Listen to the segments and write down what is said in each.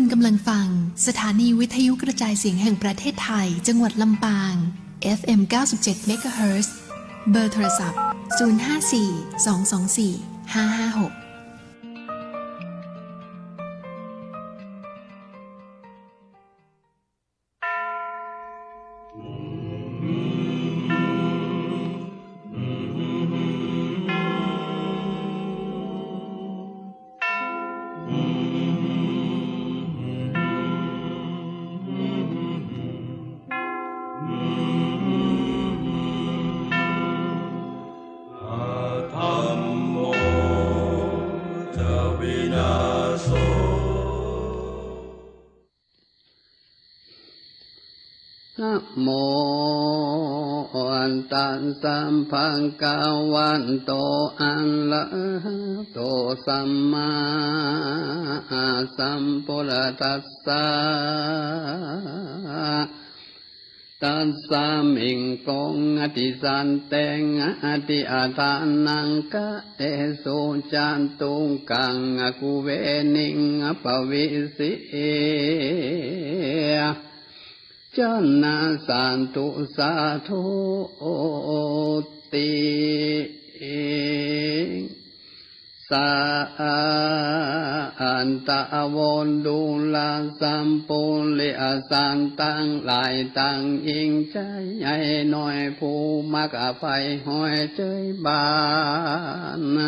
คุณกำลังฟังสถานีวิทยุกระจายเสียงแห่งประเทศไทยจังหวัดลำปาง FM 97 MHz เบอร์โทรศัพท์ 054 224 556นะโมอันตัสสัมภะคะวันโตอะระหะโตสัมมาสัมพุทธัสสะตัสสะมิงกงอติสันเตงอติอาทานังกะเตสุจันตุงกังอกุเวนิงอปวิสิจันนาสันตุสาธุติสาอันตะวนดูลาสัมปุริอสันตังหลายตังอิงใจใหญ่หน่อยผู้มักอภัยห้อยเจยบาน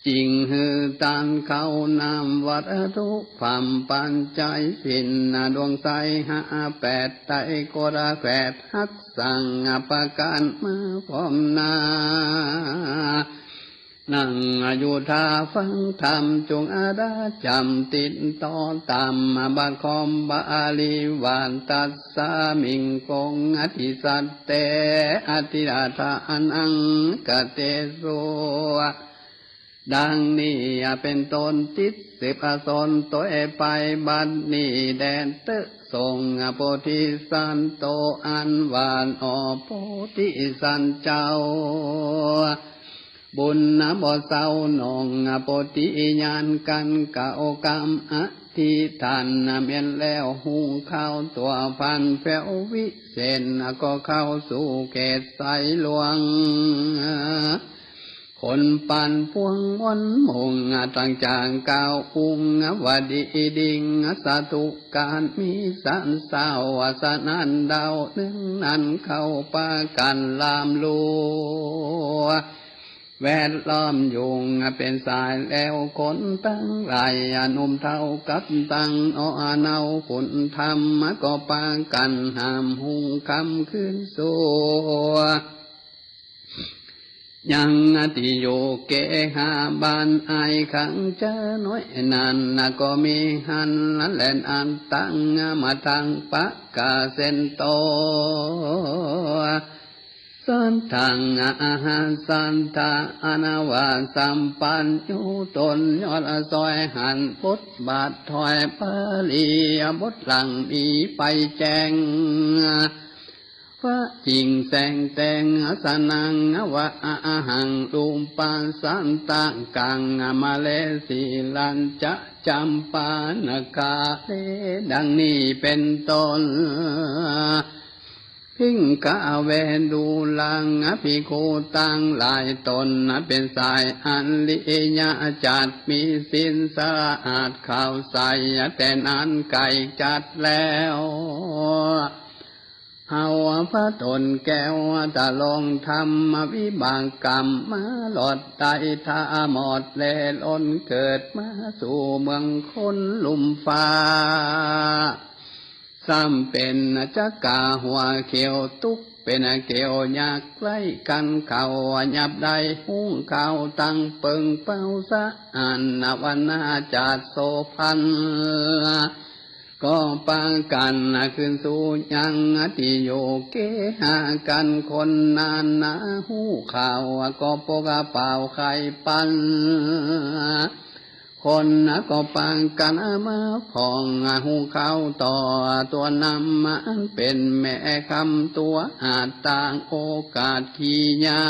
จริงหือตันเขานำวัตถุความปันใจสินดวงใสหาแปดไตกระแฝดหักสั่งประการมาพร้อมนานั่งอยู่ท่าฟังธรรมจงอาดาจำติดต่อตามบาคอมบาลีวานตัสสามิงกงอธิสัตเตอธิราธานังกเตโสดังนี้เป็นตนติดสิบอสนตัวไปบัดนี้แดนตึกทรงโพธิสันโตอันหวานออโพธิสันเจ้าบุญบ่เศร้าหนองโพธิญาณกันเก่ากรรมอธิทานเมียนแล้วหุงข้าวตัวพันแฝววิเศษก็เข้าสู่เขตสายหลวงคนปันพวงวันมงตั้งจางกาวอุงวดีดิงสาธุการมีสันสาวสนันดาวนึ่งนั้นเข้าปากันลามลัวแวดล้อมยุงเป็นสายแล้วคนตั้งหลายหนุ่มเท่ากับตั้งเนาคุณธรรมก็ปากันห้ามหุงคำขึ้นสู่ยังติโยเกหาบานไอขังเจอน้อยนันก็มีหันแลนอันตั้งมาทางปะกาเซนโตสันทังอาหารสันทาอนาวาสัมปันยุตนยอดซอยหันพุทธบาทถอยปาลีบทหลังมีไปแจงว่าจริงแสงแต่งสนังวะอาหังลุมปานสันตังกังมาเลสีลันจะจำปานกาเลดังนี้เป็นต้นพิงกะเวดูลังภิกขุตังหลายตนเป็นสายอันลิยะจัดมีสินสะอาดข่าวใสแต่นั้นไก่จัดแล้วเฮาพระตนแก้วตะลงธรรมวิบากกรรมมาหลอดไตท่าหมดเลล้นเกิดมาสู่เมืองคนลุ่มฟ้าซ้ำเป็นจักกาหัวเขียวตุกเป็นเกี่ยวยากใกล้กันเขาหยับได้หุ้งเขาตั้งเปิงเป้าสะอันวันนาจัดโสพันก็ปากันขึ้นสู่ยังติโยเกหากันคนนานนาหูข่าวก็ปกเป่าไข่ปันคนก็ปังกันมาพองหูเข้าต่อตัวนำมันเป็นแม่คำตัวอาจต่างโอกาสขี้ยา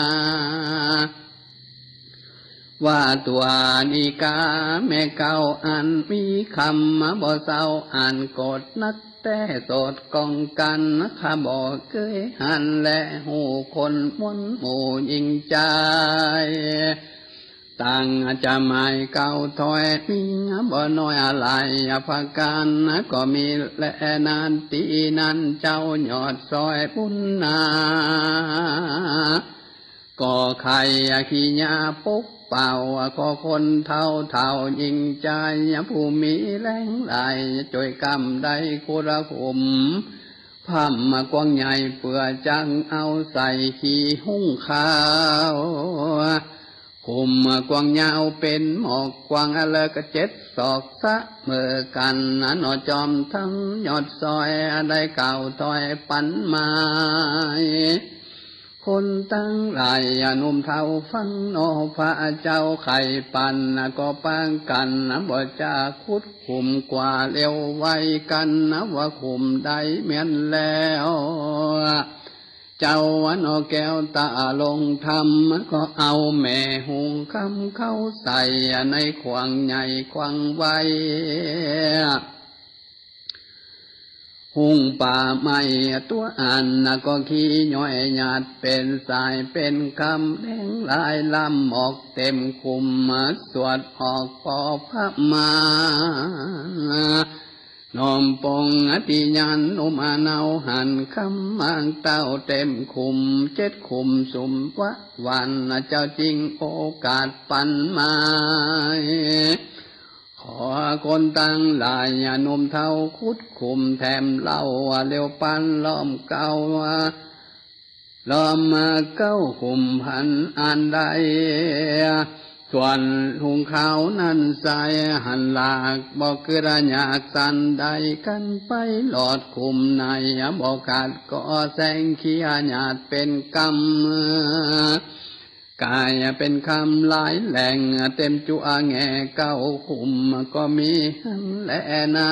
ว่าตัวนิกาแม่เก่าอันมีคำมาบ่เศร้าอ่านกดนักแต่โสดกองกันข้าบ่เคยหันและหูคนมวนหมู่ยิ่งใจต่างจะไม่เก่าถอยมีบ่น้อยอะไรภาการก็มีและนานตีนั้นเจ้ายอดซอยบุญนาก็ใครขี้ยาปุกเป่าก็คนเท่าเท่ายิ่งใจผู้มีแรงไหลจ่วยกำได้คุระคุมพัมกวางใหญ่เปื่อจังเอาใส่ขี้หุ้งข้าวคุมกวางยาวเป็นหมอกกวางอะไรก็7 ศอกซะเมื่อกันนอจอมทั้งยอดซอยได้เก่าถอยปันไม้คนตั้งหลายนุ่มเท่าฟังโนพระเจ้าไข่ปันก็ปางกันบ่จะคุดคุมกว่าเร็วไวกันว่าคุมได้เมียนแล้วเจ้าวันแก้วตาลงทำก็เอาแม่หุงคำเข้าใส่ในขวางใหญ่ขวางไว้หุงป่าไม้ตัวอ่านก็ขี้ย่อยหยาดเป็นสายเป็นคำแดงลายลำออกเต็มคุมสวดออกปอพระมานอมปงอธิญาณอุมาเนาหันคำมังเต้าเต็มคุม7 คุมสุมวะวันเจ้าจริงโอกาสปันมาขอคนตั้งหลายหนุ่มเท่าคุดคุมแถมเล่าเร็วปันล้อมเก่าล้อมมาเก้าคุมพันอันใดส่วนหุงข้าวนั้นใส่หันหลากบอกกระยากสันใดกันไปหลอดคุมในบอกขาดก็แสงเขียหยาดเป็นกำกายเป็นคำหลายแหล่งเต็มจัวแง่เก้าคุมก็มีหันแลนา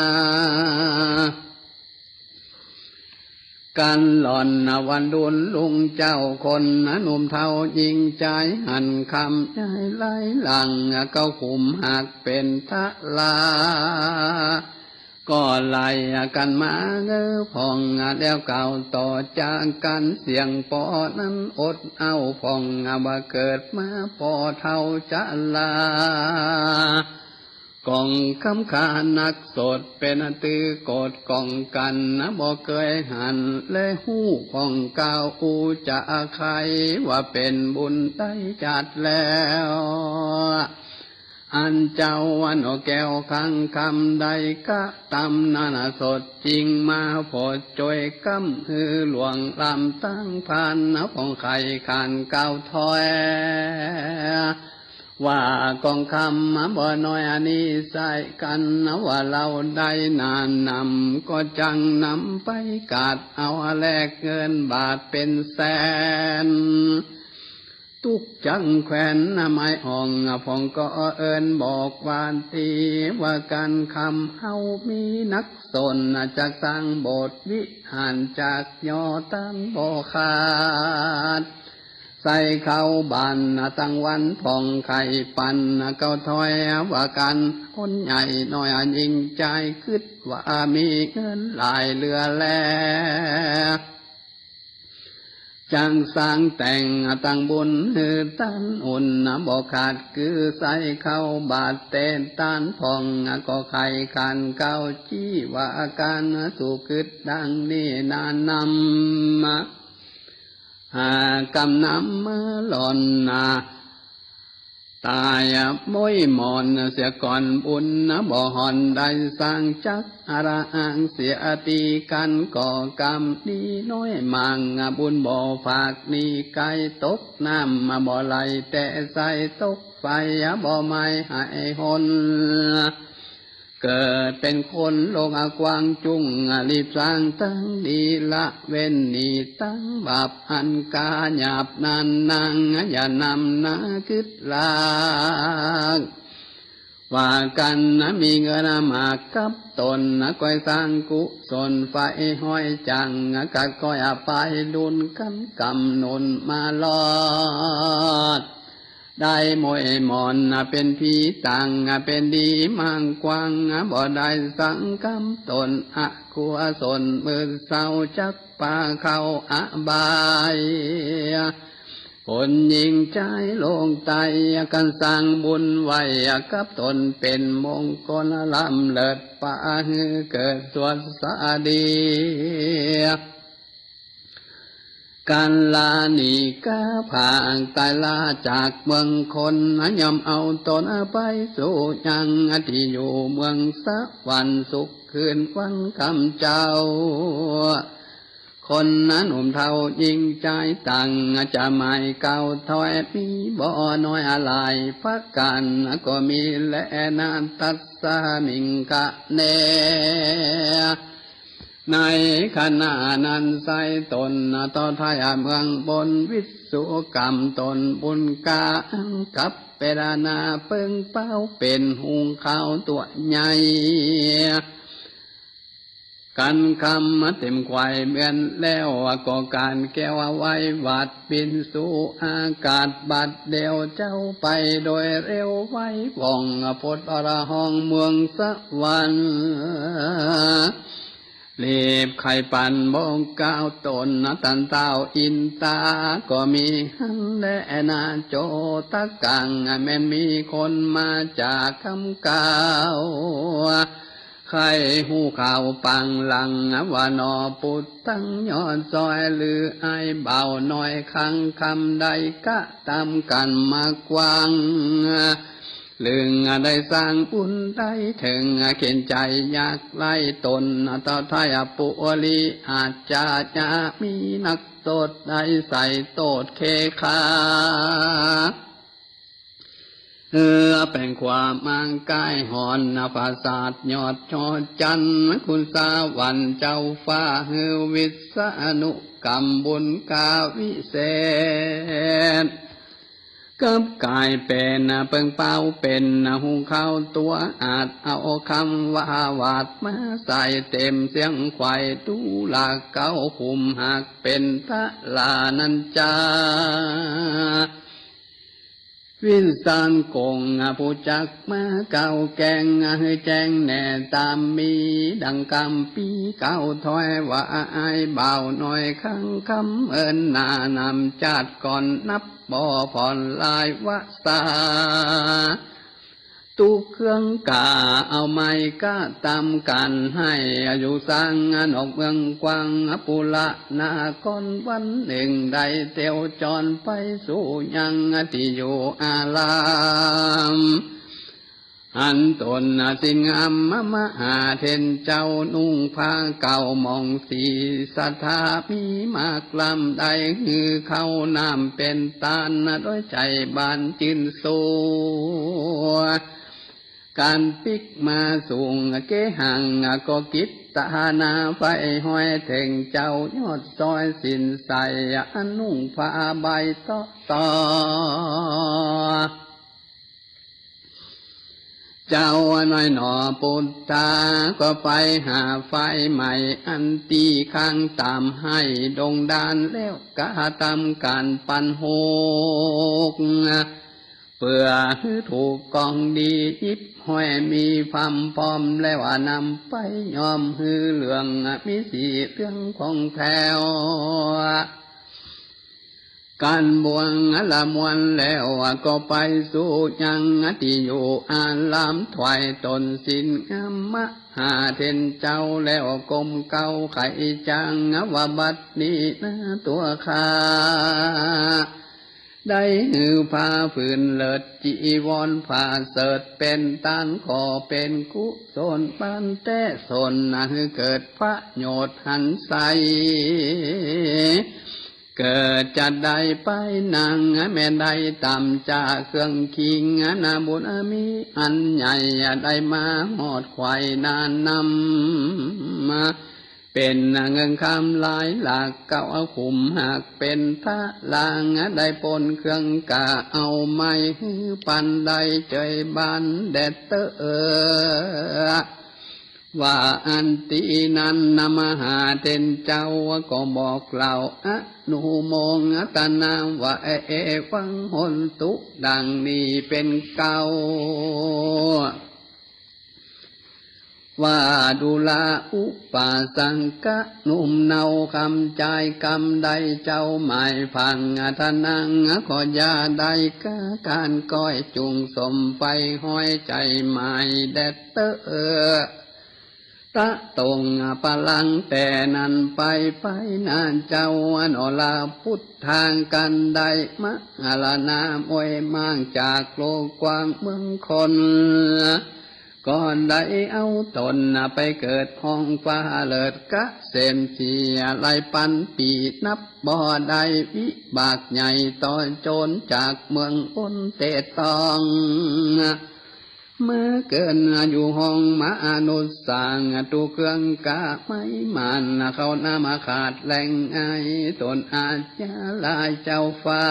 การหล่อนวันดุลลุงเจ้าคนหนุ่มเท่ายิงใจหันคำใจไล่หลังเก้าขุมหากเป็นทะลาก็ไล่กันมาผ่องแล้วเก่าต่อจากกันเสียงปอนั้นอดเอาผ่องว่าเกิดมาปอเท่าจะลากองคำขานักสดเป็นตือกดกองกันบ่เคยหันและหู้ของเก่าอูจะใครว่าเป็นบุญได้จัดแล้วอันเจ้าวันแก้วขังคำใดกะตำนานาสดจริงมาพอจอยกำหือหลวงลำตั้งพันของไข่ขานเก่าถอยว่ากองคำบ่น้อยอันนี้ใส่กันว่าเราได้นานนำก็จังนำไปกาดเอาแลกเงินบาทเป็นแสนทุกจังแขวนไม้อ่องพองก็เอิญบอกวานตีว่าการคำเฮามีนักสนจากสร้างโบสถ์วิหารจากยอตั้งบ่ขาดใส่เข้าบานตั้งวันผ่องไข่ปันเก้าถอยว่ากันคนใหญ่น้อยยิ่งใจคิดว่ามีเงินหลายเหลือแล้วจังสร้างแต่งตั้งบุญหือตันอุ่นบอกขาดคือใส่เข้าบาทเต้นตันผ่องก็ไข่ขันเก้าจี้ว่าการสู่คิดดังนี้นานนำกำนำมาหล่อนตายม้อยหมอนเสียก่อนบุญบ่หอนได้สร้างจักอาระอังเสียตีกันก่อกรรมนี้น้อยมังบุญบ่ฝากนี่ไก่ตกน้ำบ่ไหลแต่ใส่ตกไฟบ่ไม่ให้หนเกิดเป็นคนโลกกว้างจุงรีบสร้างตั้งดีละเว้นนี่ตั้งบาปอันกาหยาบนานนางอย่านำนาคิดลากว่ากันมีเงินมากกับตนก้อยสร้างกุศลไฟห้อยจังกัดก้อยไปดุลกันกำนนมาลอด ได้มวยหมอนเป็นผีต่างเป็นดีมังกวางบ่ได้สังกำตนขัวสนมือเศร้าจักป่าเข้าอบายคนยิงใจลงไตกันสร้างบุญไว้กับตนเป็นมงคลลำเลิศป่าเกิดสวดสดีการลานีกาผ่างตายลาจากเมืองคนยอมเอาตนไปสู่ยังที่อยู่เมืองสวรรค์สุขคืนวันคำเจ้าคนนั้นหนุ่มเทายิ่งใจตังจะไม่เก่าถอยมีบ่อน้อยอะไรพักกันก็มีและนานตัดสามิงกะเนในขณะนั้นใส่ตนต่อท้ายเมืองบนวิสุกรรมตนบุญกากับเปรนาเปิงเป้าเป็นหุงข้าวตัวใหญ่กันคำเต็มควายเมือนแล้วก็การแก้วไว้วัดบินสู่อากาศบัดเดียวเจ้าไปโดยเร็วไว้ว่องพดอรห้องเมืองสวรรค์รีบไข่ปั่นบงก้าวตนตันเต้าอินตาก็มีหันและนาโจตะกังแม้นมีคนมาจากคำกล่าวใครหูข่าวปังหลังว่านอปุตตั้งย้อนซอยหรือไอเบาหน่อยคังคำใดกะตามกันมากวางลึงได้สร้างบุญได้ถึงเข็นใจอยากไล่ตนต่อท้ายปุลีอาจจะมีนักโทษได้ใส่โทษเคขาเป็นความมังกายหอนภาษาทยอดชอจันคุณสาวันเจ้าฟ้าวิษณุกรรมบุญกาวิเศษกับกายเป็นเปิงเป้าเป็นหุงข้าวตัวอาจเอาคำว่าวาดมาใส่เต็มเสียงควายดูลาเก้าคุมหากเป็นพระลานันจาวินสานกงผู้จักมาเก่าแกงให้แจ้งแน่ตามมีดังกำปีเก่าถอยว่าไอเบาหน่อยข้างคำเอิญนานำจัดก่อนนับบ่อผ่อนลายวะสาตุเครื่องกาเอาไม้ก็ตามกันให้อยู่สร้างงานออกเมืองกวางปุระนาคนวันหนึ่งได้เตียวจรไปสู่ยังที่อยู่อารามอันตนสิงามมหาเทนเจ้านุ่งผ้าเก่ามองสีสถามีมากลำใดหือเข้าน้ำเป็นตาลด้วยใจบานจืนสูการปิกมาสูงเกหังก็กิตตานาไฟห้อยเถงเจ้ายอดซอยสินใสนุ่งผ้าใบต่อเจ้าน้อยหนอปุตตาก็ไปหาไฟใหม่อันตีข้างตามให้ดงดานแล้วกะตามการปันโหกเพื่อถูกกองดียิบห้อยมีความพร้อมแล้วนำไปยอมฮือเหลืองมีสีเรื่องของแถวการบวงละมวนแล้วก็ไปสู่ยังที่อยู่อารามถวายตนสินงามมหาเทนเจ้าแล้วกลมเก่าไข่จังว่าบัดนี้นะตัวข้าได้หือผ้าฝืนเลิศจีวรผ้าเสดเป็นตานขอเป็นกุศลปันแต่สนเกิดพระโยชน์หันใสเกิดจะได้ไปนางแม่ได้ตามจากเครื่องคิงนาบุญมีอันใหญ่ได้มาหอดควายนานนำมาเป็นเงินคำหลายหลักเก่าขุมหากเป็นพระลางได้ปนเครื่องกะเอาไม้ปันได้เจยบานแดดเตอ ว่าอันตีนั้นนมหาเทนเจ้าก็บอกเล่าอะนุโมงตนามว่าเอฟังหนตุดังนี้เป็นเก่าว่าดูลาอุปาสังกะนุ่มเนาคำใจกำใดเจ้าหมายพังทนังขอยาใดกะการก้อยจุงสมไฟห้อยใจหมายแดดเตอตะตรงปะลังแต่นั้นไปนานเจ้าอนอลาพุทธทางกันใดมะอาลานามวยมั่งจากโลกกว้างเมืองคนก่อนได้เอาตนไปเกิดห้องฟ้าเลิศกะเสมเสียไลปันปีนับบ่อใดวิบากใหญ่ตอนโจรจากเมืองอ้นเตตองเมื่อเกินอยู่ห้องมาอนุสางตุเครื่องกะไม่มันเขาหน้ามาขาดแหล่งไอตนอาจจะลายเจ้าฟ้า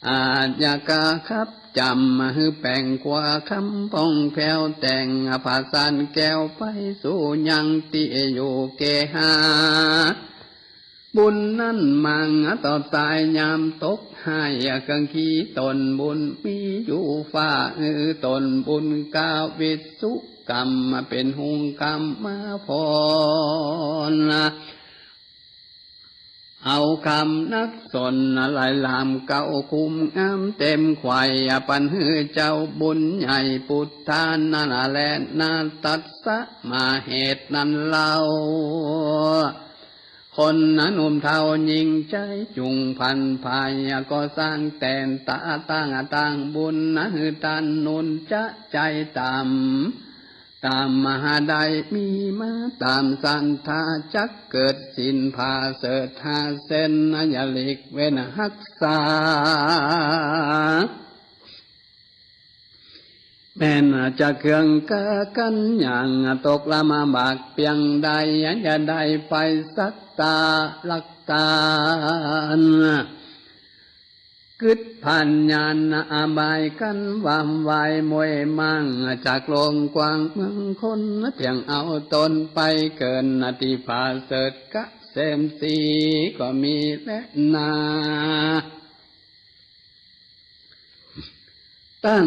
อาจยากะครับจำมาฮือแป่งกว่าคำป้องแผ่วแต่งผาสันแก้วไปสู่ยังติอยู่เกหาบุญนั้นมังต่อตายยามตกให้กังขีตนบุญมีอยู่ฟ้าตนบุญกาวิสุกรรมมาเป็นหุงกรรมมาพรเอาคำนักสนลายลามเก่าคุมงามเต็มไข่ปันหือเจ้าบุญใหญ่พุทธานาแลนาตัสสะมาเหตุนั้นเล่าคนนั้นนุ่มเทายิงใจจุงพันภายก็สร้างแต่นตาตั้งบุญนะฮือตันนุนจะใจตามมหาใดมีมาตามสันทาจักเกิดสินพาเสดหาเส้นยาลิกเวนหักษาแม่นจะเครื่องกะกันอย่างตกละมาบากเพียงใดอย่าได้ไปสักตาลักตากึดพันญาณอาบายกันวามวายมวยมั่งจากโลงกว้างเมืองคนเพียงเอาตนไปเกินนาทีผาเสดกะเสมสีก็มีและนาตั้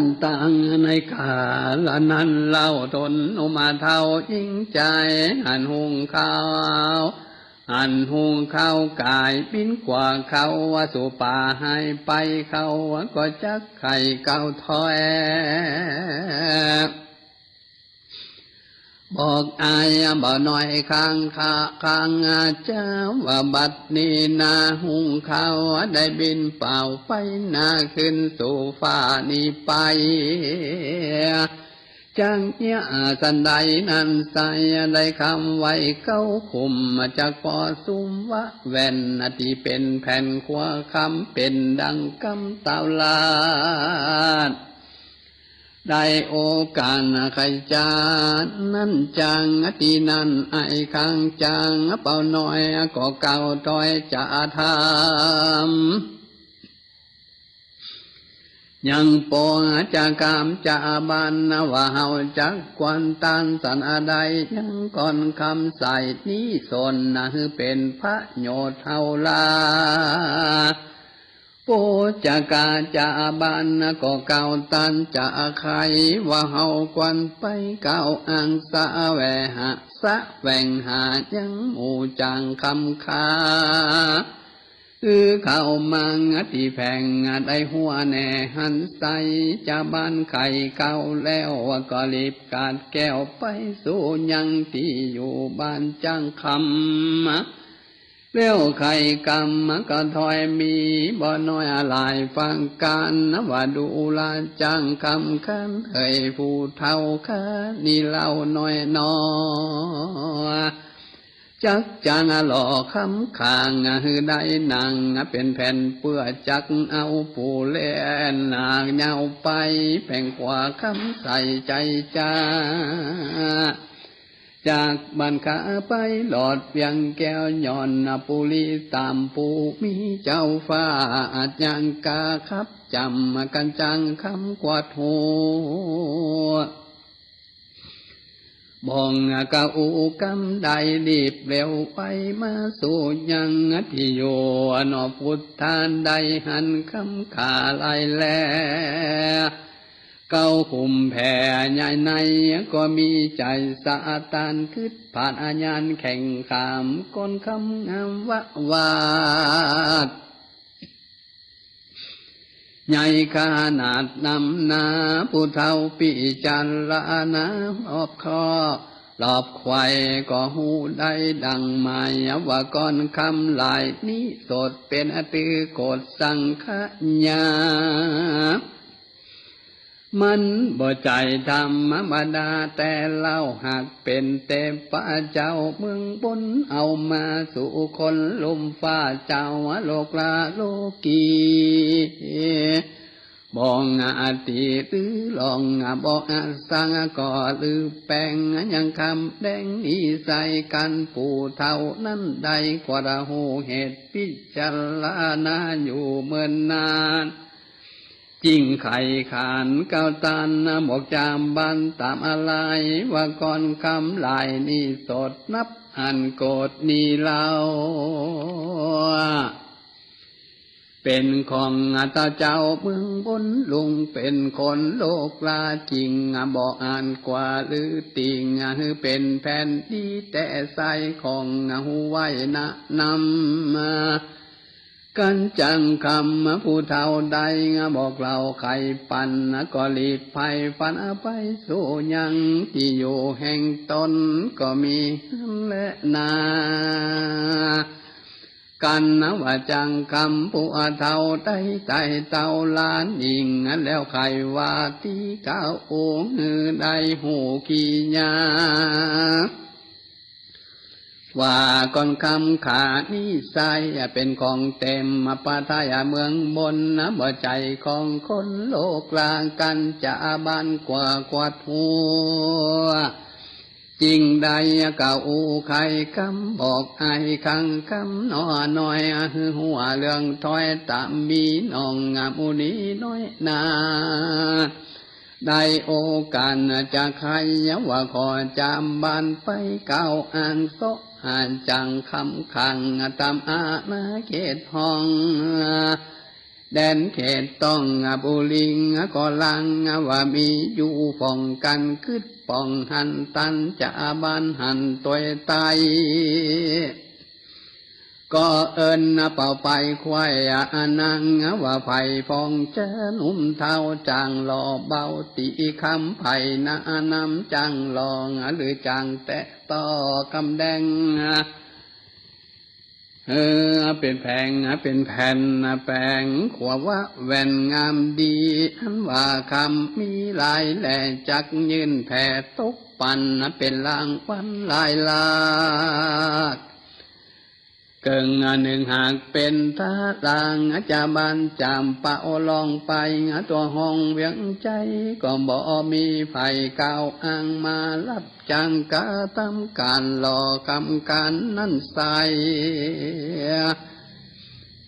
งในกาลนั้นเล่าทนอุมาเท่ายิ่งใจหันหุงข้าวอันหุงข้าวกายบินกว่าเขาสู่ป่าให้ไปเขาก็จักไข่เก่าถอยบอกอายบ่หน่อยข้างเจ้าว่าบัดนี้นาหุงข้าวได้บินเป่าไปนาขึ้นสู่ฟ้านี้ไปจังเยสันใดนั้นใส่ได้คำไว้เก้าคุมจากปอสุมวะแว่นที่เป็นแผ่นขวาคำเป็นดังกำตาวลาดได้โอกาสใครจานนั่นจังตีนั่นไอข้างจังเป่าน้อยก็เก่าถอยจะทำยังปองจะกามจะบันว่าเฮาจักควันตานสันใดยังก่อนคำใส่นี้สนคือเป็นพระโยชน์เฮาลาโปจะกาจะบันก็เก่าตันจะใครว่าเฮาควันไปเก่าอังสะแวหะสะแหวงหายังหมู่จังคำคาเข้ามังที่แผงได้หัวแน่หันใสจะบ้านไข่เก่าแล้วก็รีบกาดแก้วไปสู่ยังที่อยู่บ้านจังคำแล้วไข่กำก็ถอยมีบ่น้อยอะไรฟังกันว่าดูลาจังคำคันเฮยผู้เท่าคันนี่เล่าน้อยน้อจักจังหล่อคำข้างหือได้นางเป็นแผ่นเปื้อจักเอาผู้เล่นนางเงาไปแผ่งกว่าคำใส่ใจจ้าจากบ้านขาไปหลอดเพียงแก้วย่อนปุรีตามปูมีเจ้าฟ้าอาจยังกาครับจำกันจังคำกวาดหัว บ่องกะอูกำใดรีบเร็วไปมาสู่ยังที่อยู่นอพุทธานใดหันคำขาลายแลเก้าคุมแผ่ใหญ่ในก็มีใจสะตานคิดผ่านอาญานแข่งขามก้นคำงามวาดใหญ่ขนาดนำนาผู้เฒ่าปิจารณารอบคอรอบไข่ก็หูได้ดังหมายว่าก่อนคำหลายนี้สดเป็นอตือโกดสังขญามันบ่ใจธรรมดาแต่เล่าหากเป็นเทพเจ้าเมืองบนเอามาสู่คนลมฟ้าเจ้าโลกลาโลกีบ่งอาติหรือลองบ่อาสังก็หรือแปลงยังคำแดงอีใส่กันผู้เท่านั้นใดกว่าหูเหตุพิจารณาอยู่เมื่อนนานจริงไข่ขานเก้าตันบอกจามบันตามอะไรว่าก่อนคำลายนี่สดนับอันโกดนี่เล่าเป็นของตาเจ้าเมืองบนลุงเป็นคนโลกลาจริงบอกอ่านกว่าหรือติงเป็นแผ่นดีแต่ใสของหูไว้นะนำกันจังคำผู้เฒ่าใดบอกเราไข่ปันก็ลีดภัยฟันไปสู่ยังที่อยู่แห่งตนก็มีและนากันว่าจังคำผู้เฒ่าได้ใจเต่าล้านยิงแล้วใครว่าที่เก้าองค์ได้หูขี้ยาว่าก่อนคำขานิสัยเป็นของเต็มปาทายเมืองบนบ่ใจของคนโลกลางกันจะบานกว่าหัวจริงใดเก่าใครคำบอกไอ้คังคำน้อยหัวเรื่องถอยตามมีน้องมูนีน้อยนาได้โอกาสจะใครว่าขอจำบานไปเก่าอ่านโซอ่านจังคำขังตามอาณาเขตห้องแดนเขตต้องบุลิงก็ลังว่ามีอยู่ฝ่องกันคืดป้องหันตันจะบานหันตัวไตก็เอิญเป่าไปควายนังว่าไผ่ฟองเจนุ่มเท้าจางหล่อเบาตีคำไผ่นานำจังลองหรือจังแตะต่อกำแดงเป็นแผงเป็นแผ่นแปลงขวว่าแว่นงามดีอันว่าคำมีลายแหล่จักยืนแผ่ตกปันเป็นลางวันลายลากเกิงหนึ่งหากเป็นท่าลางจะบานจามเป่าลองไปตัวห้องเวียงใจก็บ่มีไฟเก่าอ้างมารับจังกะทำการหล่อกำการนั่นใส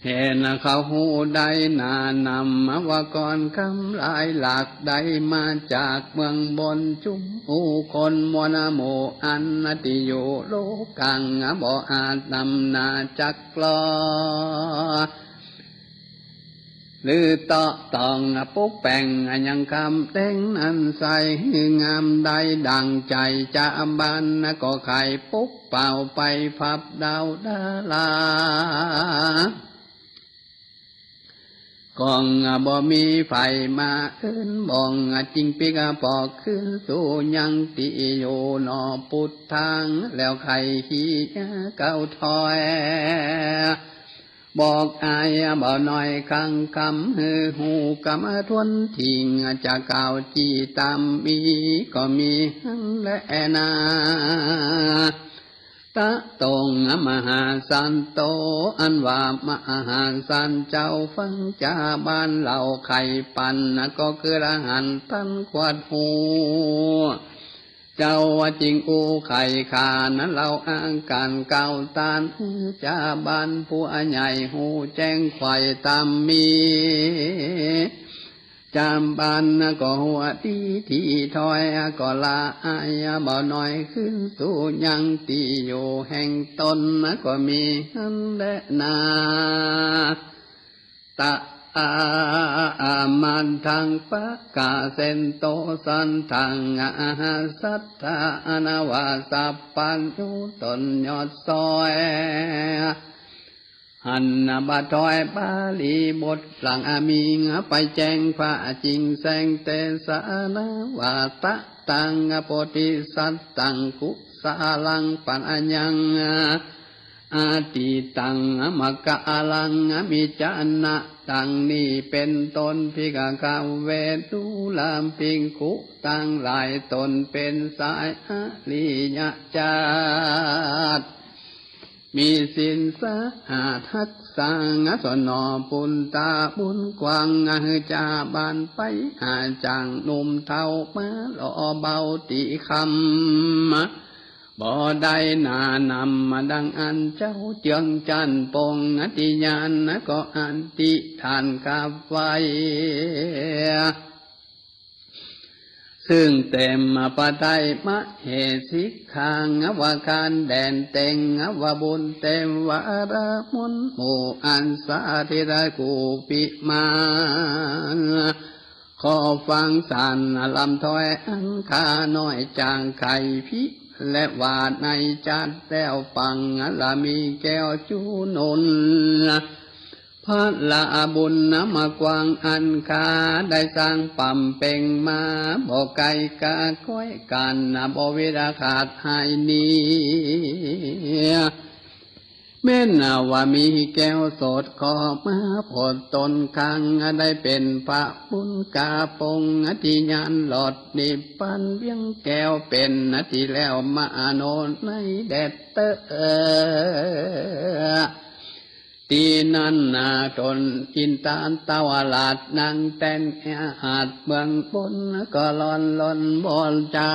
เห็นเขาหูได้นานำว่าก่อนคำลายหลักได้มาจากเมืองบนจุมหูคนมวลโมอันติโยโลกังบ่อาจนำนาจักลอหรือต่อตองปุกแป่งยังคำเต้งนั้นใสงามได้ดังใจจะบันก็ไข่ปุกเป่าไปพับดาวดาลากองบ่มีไฟมาขึ้นบ่องจริงปิกปอกขึ้นสู่ยังติโยนอพุทธังแล้วไข่ขี้เก้าถอยบอกอายบ่หน่อยคังคำหูกำทวนทิ้งจะเก่าจีตามมีก็มีและนาตะตงมหาสันโตอันว่ามหาสันเจ้าฟังจาบ้านเหล่าไข่ปันก็คืออรหันตันขวัดหูเจ้าว่าจริงอูไข่ขานเราอ้างการเก่าตานจาบ้านผู้ใหญ่หูแจ้งไข่ตามมีจ จำบันก็หัวดีที่ถอยก็ละอายบ่น้อยขึ้นสู่ยังตีอยู่แห่งตนก็มีหันและนาตะอามันทางปะกาเซนโตสันทางอาหาสัตตานาวาสัพปัญญุตนยอดซอยหันบาทอยบาลีบทหลังอามีงไปแจ้งพระจริงแสงเตสานาวาตะตังโพธิสัตตังกุสาลังปัญญังอาติตังมะกะลังมิจานะตังนี้เป็นตนพิกากาเวทุลามปิงคุตังหลายตนเป็นสายอริยจาตมีสินสะอาทักสังสนอปุนตาบุญกวางจาบานไปหาจังนุ่มเท่ามาหล่อเบาติคำบ่ได้นานำมาดังอันเจ้าเจียงจันปงอติญาณก็อันติทานกับไว้ซึ่งเต็มปะไตมะเหสิกขังว่าการแดนเต็งว่าบุญเต็มวาระมุนหมู่อันสาธิตกูปิมาขอฟังสันลำถอยอันคาน้อยจางไข่พิและวาดในจัดแล้วฟังละมีแก้วจูนนพระละบุญมากวางอันคาได้สร้างปั่มเป่งมาบ่ไกลกาก้อยกันบ่เวลาขาดหายนี้แม่นว่ามีแก้วสดขอมาผลตนคังได้เป็นพระบุญกาปงอธิญาณหลอดนิพพานเบี้ยงแก้วเป็นอธิแล้วมาโนในแดดเตตีนันนาตนอินตานตาวลาดนางแตนหาดเมืองบนก็ลอนบอลจา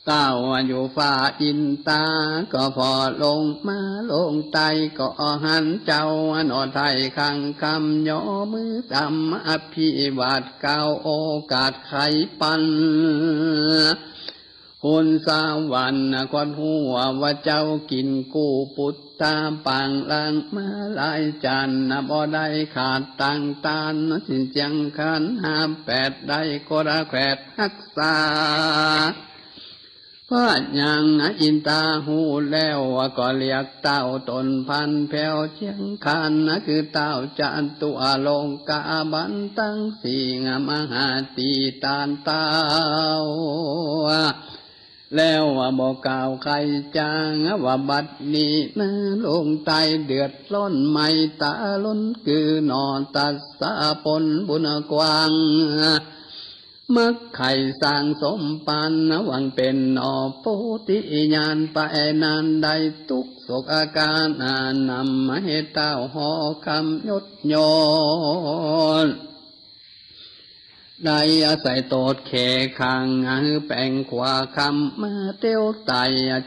เต้าอยู่ฝ่าอินตาก็พอลงมาลงไตก็หันเจ้าหนอไทยขังคำย่อมือตำอภิวาทเก้าโอกาสไขปันคุณสาวันควันหัวว่าเจ้ากินกู้ปุตตาปังลังมาลายจันบ่ได้ขาดตังตานสินจังขันห้ามแปดได้ก็ระแขดรักษาพระยังอินตาหูแล้วก็เรียกเต้าตนพันแผ่วเชียงคันคือเต้าจันตุอลงกาบันตั้งสี่งมหาตีตานเต้าแล้วบอกกล่าวใครจางว่าบัดนี้นะลงไตเดือดร้อนไม่ตาล้นคือนอนตัดสะปนบุญกวางมักไข่สร้างสมปันหวังเป็นนอโพธิญาณไปนานใดทุกโศกอาการนำมาให้เต้าหอคำยศยนได้อาศัยโตดเขขังแป่งขวาคำมาเตี้ยวไต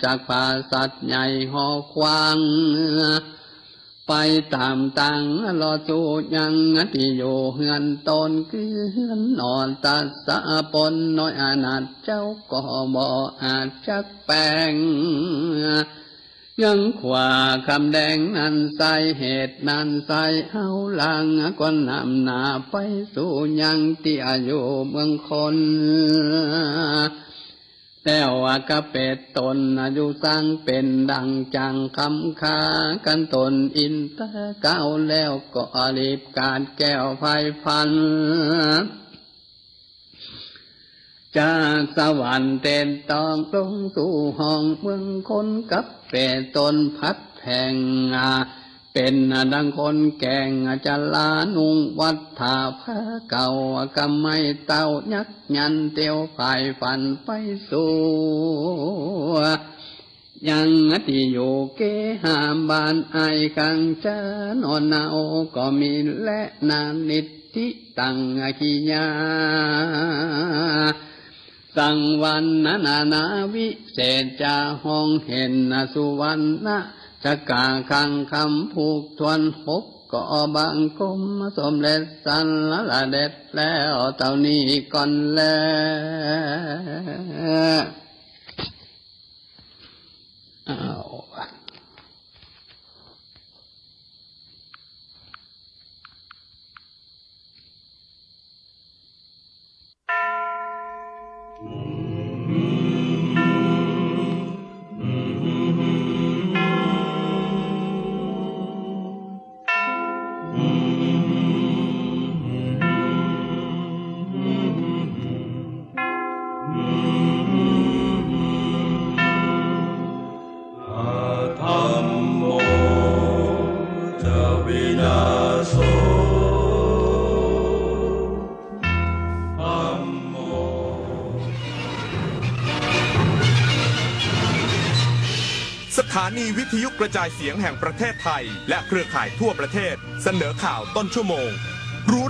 จากภาสัตใหญ่หอควางไปตามตังรอจูยังที่อยู่เฮือนตนคือเฮือนนอนตัดสะปนน้อยอานัดเจ้าก็บ่อาจจักแปลงยังขวาคำแดงนั้นใส่เหตุนั้นใส่เอาลังก็นำหน้าไปสู่ยังที่อายุเมืองคนแล้วก็เป็ดตนอยู่สร้างเป็นดังจังคำคากันตนอินตะเก้าแล้วก็รีบการแก้วไฟพันจากสวรรค์เต้นตองลงสู่ห้องเมืองคนกับเป็ดตนพัดแห่งเป็นดังคนแก่งจะลานุงวัดถาผ้าเก่ากำไม่เต้ายักยันเตียวภายฝันไปสู่ยังที่อยู่เกหามบานไอคังจะนอนเนาก็มีและนานิติตังกิยาสังวันนาวิเศษจาห้องเห็นสุวรรณจะกาคังคำผูกทวนหก ก็บังคมสมเด็จสันละเด็ดแล้วเท่านี้ก่อนแล้วอ้าวสถานีวิทยุกระจายเสียงแห่งประเทศไทยและเครือข่ายทั่วประเทศเสนอข่าวต้นชั่วโมงรู้